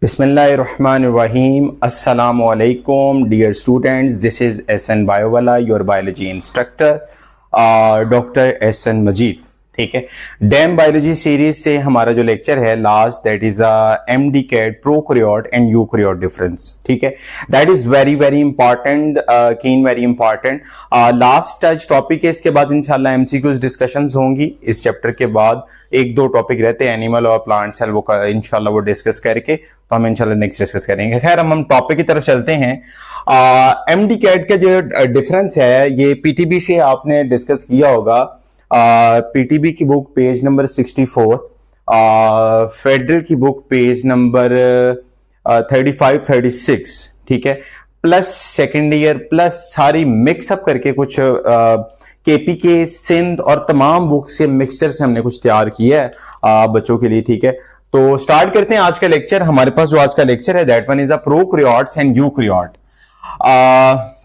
Bismillahirrahmanirrahim. Assalamu alaikum, dear students. This is SN Biowala, your biology instructor, Dr. SN Majid. ठीक है, dam biology series से हमारा जो lecture है last, that is MDCAT, prokaryote and eukaryote difference. ठीक है, that is very very important, very important. Last आज topic है, इसके बाद इंशाल्लाह एमसीक्यूज डिस्कशंस होंगी. इस चैप्टर के बाद एक दो टॉपिक रहते हैं, एनिमल और प्लांट सेल, वो इंशाल्लाह वो डिस्कस करके तो हम इंशाल्लाह नेक्स्ट डिस्कस करेंगे. खैर हम टॉपिक की तरफ चलते हैं. एमडीकैट का जो डिफरेंस है ये पीटीबी से आपने डिस्कस किया होगा. पीटीबी की बुक पेज नंबर 64, फेडरल की बुक पेज नंबर 35-36. ठीक है, प्लस सेकेंड ईयर प्लस सारी मिक्सअप करके कुछ केपीके, सिंध और तमाम बुक से मिक्सचर से हमने कुछ तैयार किया है बच्चों के लिए. ठीक है, तो स्टार्ट करते हैं आज का लेक्चर. हमारे पास जो आज का लेक्चर है that one is a prokaryotes and eukaryote.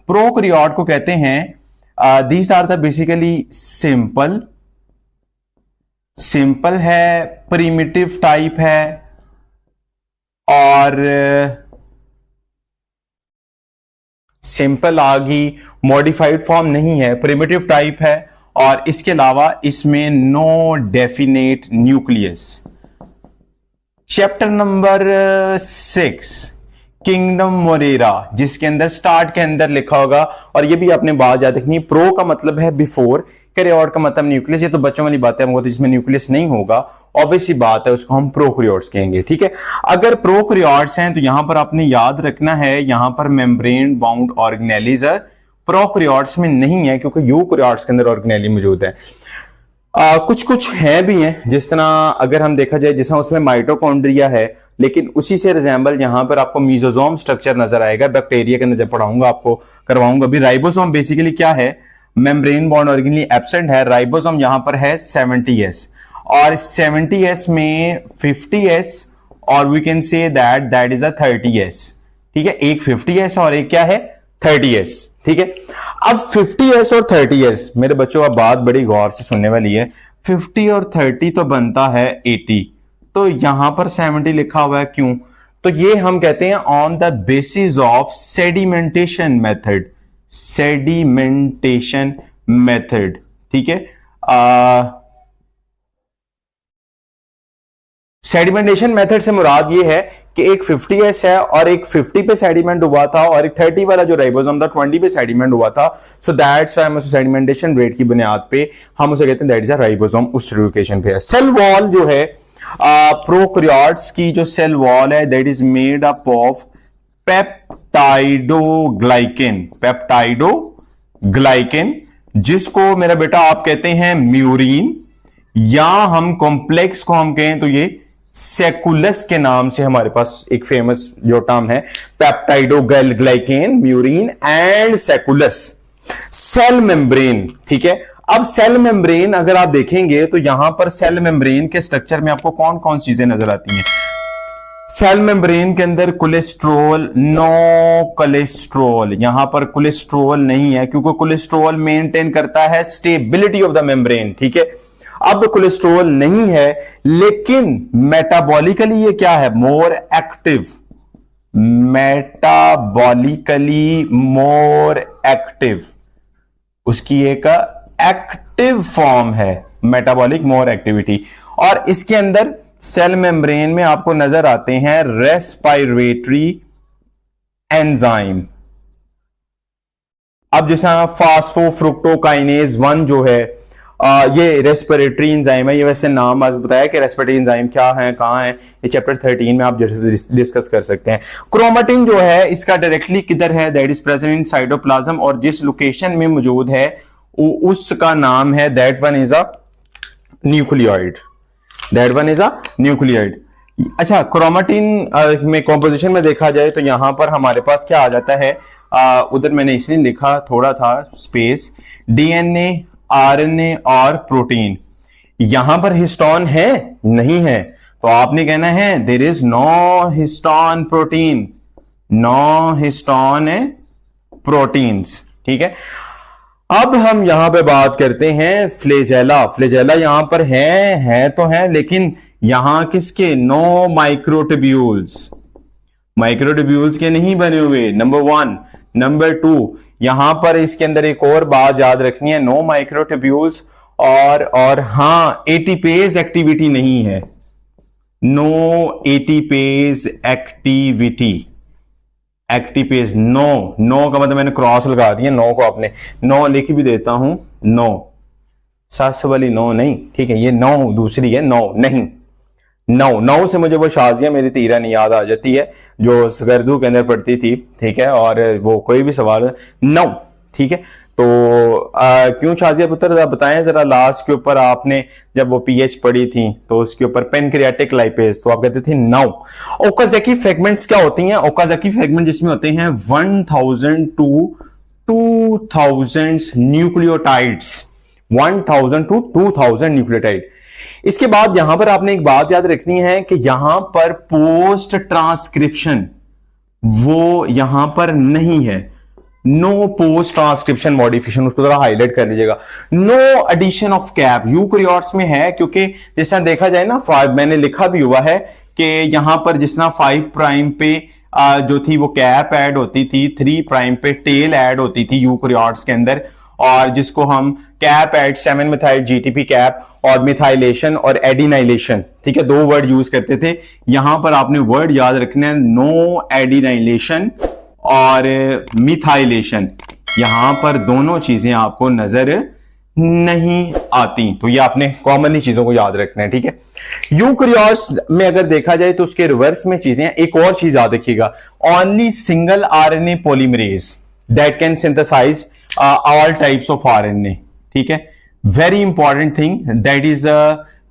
Prokaryote को कहते हैं these are the basically simple है, प्रिमिटिव टाइप है और सिंपल आ गई, मॉडिफाइड फॉर्म नहीं है, प्रिमिटिव टाइप है और इसके अलावा इसमें no definite nucleus. Chapter number 6 kingdom Monera, जिसके अंदर स्टार्ट के अंदर लिखा होगा, और ये भी आपने बात याद रखनी है, प्रो का मतलब है बिफोर, कैरियोट का मतलब न्यूक्लियस. ये तो बच्चों वाली बात है, हमको जिसमें न्यूक्लियस नहीं होगा ऑब्वियसली बात है, उसको हम प्रोकैरियोट्स कहेंगे. ठीक है, अगर प्रोकैरियोट्स हैं तो यहां पर आपने याद रखना है, यहां पर मेम्ब्रेन बाउंड ऑर्गेनेलीज है, प्रोकैरियोट्स में नहीं है क्योंकि यूकैरियोट्स के अंदर ऑर्गेनेली मौजूद है. कुछ कुछ है भी हैं, जिस तरह अगर हम देखा जाए, जिस तरह उसमें माइटोकॉन्ड्रिया है, लेकिन उसी से रिजेंबल यहां पर आपको मीजोसोम स्ट्रक्चर नजर आएगा. बैक्टीरिया के अंदर जब पढ़ाऊंगा आपको करवाऊंगा. अभी राइबोसोम बेसिकली क्या है, मेम्ब्रेन बॉन्ड ऑर्गेनेली एब्सेंट है. राइबोसोम यहां पर है 70s और 70s में 50s और we can say that is a 30s. ठीक है, एक 50s और एक क्या है 30s. ठीक है, अब 50s और 30s मेरे बच्चों, अब बात बड़ी गौर से सुनने वाली है. 50 और 30 तो बनता है 80, तो यहां पर 70 लिखा हुआ है, क्यों? तो ये हम कहते हैं on the basis of sedimentation method. Sedimentation method. ठीक है, सेडिमेंटेशन मेथड से मुराद ये है कि एक 50s है और एक 50 पे सेडिमेंट हुआ था और एक 30 वाला जो राइबोसोम था 20 पे सेडिमेंट हुआ था. सो दैट्स व्हाई हम उसे सेडिमेंटेशन रेट की बुनियाद पे हम उसे कहते हैं दैट इज अ राइबोसोम, उस लोकेशन पे है. सेल वॉल जो है प्रोकैरियोट्स की जो सेल वॉल है that is made up of peptidoglycan. Peptidoglycan जिसको मेरा बेटा आप कहते हैं म्यूरिन, या हम कॉम्प्लेक्स को हम कहें तो ये सेकुलस के नाम से हमारे पास एक फेमस जो टर्म है, peptidoglycan, murein and sacculus. Cell membrane. ठीक है, अब सेल मेम्ब्रेन अगर आप देखेंगे तो यहां पर सेल मेम्ब्रेन के स्ट्रक्चर में आपको कौन कौन चीजें नजर आती हैं. सेल मेम्ब्रेन के अंदर कोलेस्ट्रॉल, नो कोलेस्ट्रॉल, यहां पर कोलेस्ट्रॉल नहीं है क्योंकि कोलेस्ट्रॉल मेंटेन करता है स्टेबिलिटी ऑफ द मेम्ब्रेन. ठीक है, अब कोलेस्ट्रॉल नहीं है, लेकिन मेटाबॉलिकली ये क्या है, more active. Metabolically more active, उसकी एक एक्टिव फॉर्म है मेटाबॉलिक मोर एक्टिविटी. और इसके अंदर सेल मेम्ब्रेन में आपको नजर आते हैं रेस्पिरेटरी एंजाइम. अब जैसा फास्फोफ्रुक्टोकाइनेज 1 जो है, ये रेस्पिरेटरी एंजाइम है. ये वैसे नाम आज बताया कि रेस्पिरेटरी एंजाइम क्या है, कहां है, ये चैप्टर 13 में आप डिस्कस कर सकते हैं. क्रोमेटिन जो है इसका डायरेक्टली किधर है, that is present in cytoplasm, और जिस लोकेशन में मौजूद है उसका नाम है that one is a nucleoid. That one is a nucleoid. अच्छा, क्रोमेटिन में कॉम्पोजिशन में देखा जाए तो यहां पर हमारे पास क्या आ जाता है, उधर मैंने इसलिए लिखा थोड़ा था स्पेस, डीएनए, आरएनए और प्रोटीन. यहां पर हिस्टोन है नहीं है, तो आपने कहना है there is no histone protein, no histone proteins. ठीक है, अब हम यहां पे बात करते हैं फ्लैजेला. फ्लैजेला यहां पर है तो है, लेकिन यहां किसके, नो माइक्रोट्यूब्यूल्स. माइक्रोट्यूब्यूल्स के नहीं बने हुए, नंबर 1। नंबर 2, यहां पर इसके अंदर एक और बात याद रखनी है, नो माइक्रोट्यूब्यूल्स, और हां एटीपेज एक्टिविटी नहीं है, नो एटीपेज एक्टिविटी, एक्टिपेज नो का मतलब मैंने क्रॉस लगा दिया, नो को आपने नो लिख भी देता हूं, नो सास वाली नो नहीं, ठीक है, ये नो दूसरी है, नो नहीं, नौ से मुझे वो शाजिया मेरी तीरा नहीं याद आ जाती है जो स्कर्दू के अंदर पढ़ती थी, ठीक है, और वो कोई भी सवाल नौ, ठीक है। तो क्यों शाजिया पुत्र बताएं जरा, लास्ट के ऊपर आपने जब वो पीएच पढ़ी थी तो उसके ऊपर पेनक्रियाटिक लाइपेज, तो आप कहते थे नौ। ओकाज़की फ्रेगमेंट्स क्या होती हैं? ओकाज़की फ्रेगमेंट जिसमें होते हैं 1000 टू 2000 न्यूक्लियोटाइड्स, 1000 टू 2000 न्यूक्लियोटाइड। इसके बाद यहां पर आपने एक बात याद रखनी है कि यहां पर पोस्ट ट्रांसक्रिप्शन वो यहां पर नहीं है, नो पोस्ट ट्रांसक्रिप्शन मॉडिफिकेशन, उसको जरा हाईलाइट कर लीजिएगा। No addition of cap eukaryotes में है, क्योंकि जिस तरह देखा जाए ना, मैंने लिखा भी हुआ है कि यहां पर जिस तरह 5 प्राइम पे जो थी वो कैप ऐड होती थी, 3 प्राइम पे टेल ऐड होती थी यूकैरियोट्स के अंदर, और जिसको हम cap at 7 methyl GTP cap और मिथाइलेशन और एडिनाइलेशन, ठीक है, 2 वर्ड यूज करते थे। यहां पर आपने वर्ड याद रखना है, नो एडिनाइलेशन और मिथाइलेशन, यहां पर दोनों चीजें आपको नजर नहीं आती, तो ये आपने कॉमनली चीजों को याद रखना है, ठीक है। यूकैरियोट्स में अगर देखा जाए तो उसके रिवर्स में चीजें, एक और चीज याद रखिएगा, only single RNA polymerase that can synthesise all types of RNA, ठीक है, very important thing, that is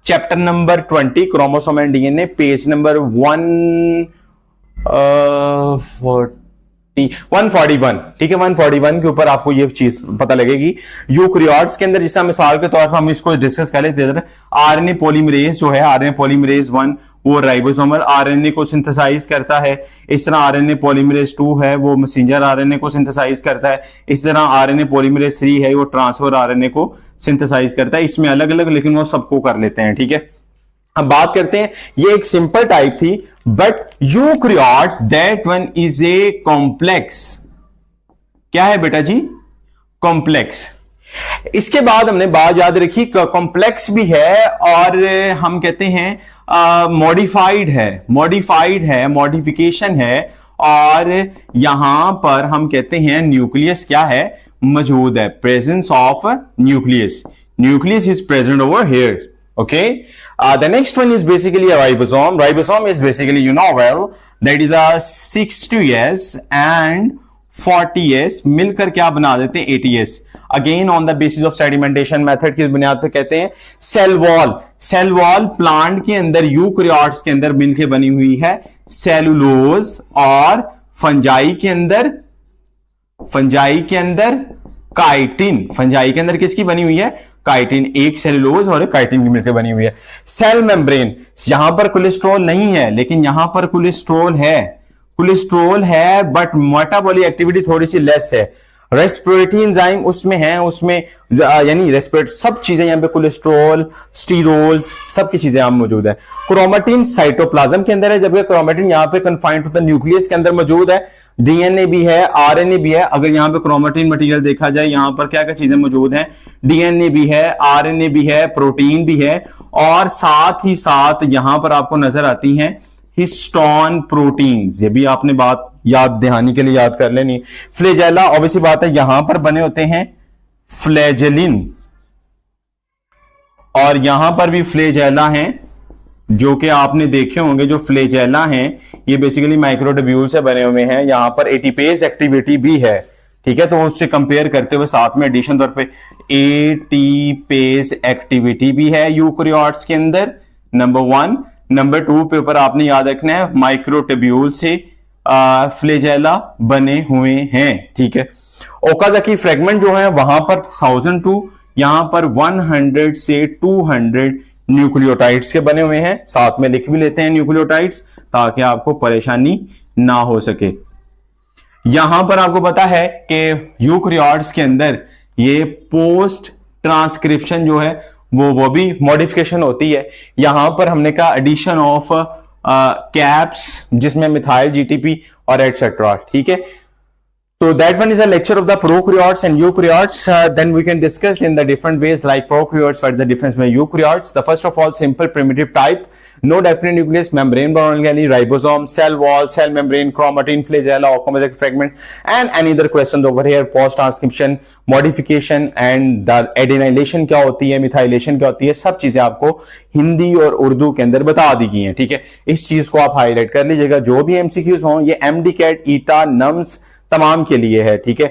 chapter number 20 chromosome and DNA, page number 141, ठीक है, 141 के ऊपर आपको ये चीज पता लगेगी। यूकैरियोट्स के अंदर जिसका मिसाल के तौर पर हम इसको डिस्कस कर लेते हैं, आरएनए पॉलीमरेज जो है, आरएनए पॉलीमरेज 1 वो राइबोसोमल आरएनए को सिंथेसाइज करता है, इस तरह आरएनए पॉलीमरेज 2 है वो मैसेंजर आरएनए को सिंथेसाइज करता है, इस तरह आरएनए पॉलीमरेज 3 है वो ट्रांसफर आरएनए को सिंथेसाइज करता है, इसमें अलग अलग लेकिन वो सबको कर लेते हैं, ठीक है। अब बात करते हैं, ये एक सिंपल टाइप थी, but eukaryotes that one is a complex, क्या है बेटा जी? कॉम्प्लेक्स। इसके बाद हमने बात याद रखी, कॉम्प्लेक्स भी है और हम कहते हैं मॉडिफाइड है, मॉडिफिकेशन है, और यहां पर हम कहते हैं न्यूक्लियस क्या है? मौजूद है, presence of nucleus is present over here, okay. The next one is basically a ribosome. Ribosome is basically, you know well, that is a 60S and 40S मिलकर क्या बना देते हैं? 80S। Again on the basis of sedimentation method की बुनियाद पर कहते हैं cell wall. Cell wall plant के अंदर, यूकैरियोट्स के अंदर मिलकर बनी हुई है, सेलुलोज, और फंजाई के अंदर काइटिन, फंजाई के अंदर किसकी बनी हुई है? काइटिन, एक सेलुलोज और एक काइटिन की मिलकर बनी हुई है। सेल मेम्ब्रेन, यहां पर कोलेस्ट्रॉल नहीं है लेकिन यहां पर कोलेस्ट्रॉल है बट मेटाबॉलिक एक्टिविटी थोड़ी सी लेस है। रेस्पिरेटरी एंजाइम उसमें है, उसमें यानी रेस्पिरेट सब चीजें यहां पे, कोलेस्ट्रॉल, स्टीरोल्स, सब की चीजें यहां मौजूद है। क्रोमेटिन साइटोप्लाज्म के अंदर है, जबकि क्रोमेटिन यहां पे कन्फाइंड टू द न्यूक्लियस के अंदर मौजूद है। डीएनए भी है, आरएनए भी है। अगर यहां पे क्रोमेटिन मटेरियल देखा जाए, यहां पर क्या क्या चीजें मौजूद हैं? डीएनए भी है, आरएनए भी है, प्रोटीन भी है, और साथ ही साथ यहां पर आपको नजर आती हैं हिस्टोन प्रोटीन्स। ये भी आपने बात याद दहानी के लिए याद कर लेनी। फ्लैजेला, ऑब्वियसली बात है, यहां पर बने होते हैं फ्लैजेलिन, और यहां पर भी फ्लैजेला हैं, जो कि आपने देखे होंगे। जो फ्लैजेला हैं ये बेसिकली माइक्रोट्यूब्यूल से बने हुए हैं। यहां पर एटीपेज एक्टिविटी भी है, ठीक है, तो उससे कंपेयर करते हुए साथ में एडिशन तौर पे एटीपेज एक्टिविटी भी है यूकैरियोट्स के अंदर, नंबर 1। नंबर 2 पे ऊपर आपने याद रखना है माइक्रोट्यूब्यूल से फ्लैजेला बने हुए हैं, ठीक है। ओकाज़की फ्रेगमेंट जो है वहां पर 1000 टू यहां पर 100 से 200 न्यूक्लियोटाइड्स के बने हुए हैं। साथ में लिख भी लेते हैं न्यूक्लियोटाइड्स ताकि आपको परेशानी ना हो सके। यहां पर आपको पता है कि यूकैरियोट्स के अंदर ये पोस्ट ट्रांसक्रिप्शन जो है वो भी मॉडिफिकेशन होती है। यहां पर हमने कहा एडिशन ऑफ कैप्स जिसमें मिथाइल जीटीपी और एटसेट्रा, ठीक है। So that one is a lecture of the prokaryotes and eukaryotes. Then we can discuss in the different ways like prokaryotes. What is the difference between eukaryotes? The first of all, simple primitive type, no definite nucleus, membrane bound organically, ribosome, cell wall, cell membrane, chromatin, flagella, ocomosic fragment, and any other questions over here. Post transcription, modification and the adenylation क्या होती है, methylation क्या होती है, सब चीजें आपको हिंदी और उर्दू के अंदर बता दी गई हैं, ठीक है। इस चीज को आप हाईलाइट कर लीजिएगा। जो भी एमसीक्यूज हों, ये एमडी कैट, ईटा, नम्स तमाम के लिए है, ठीक है।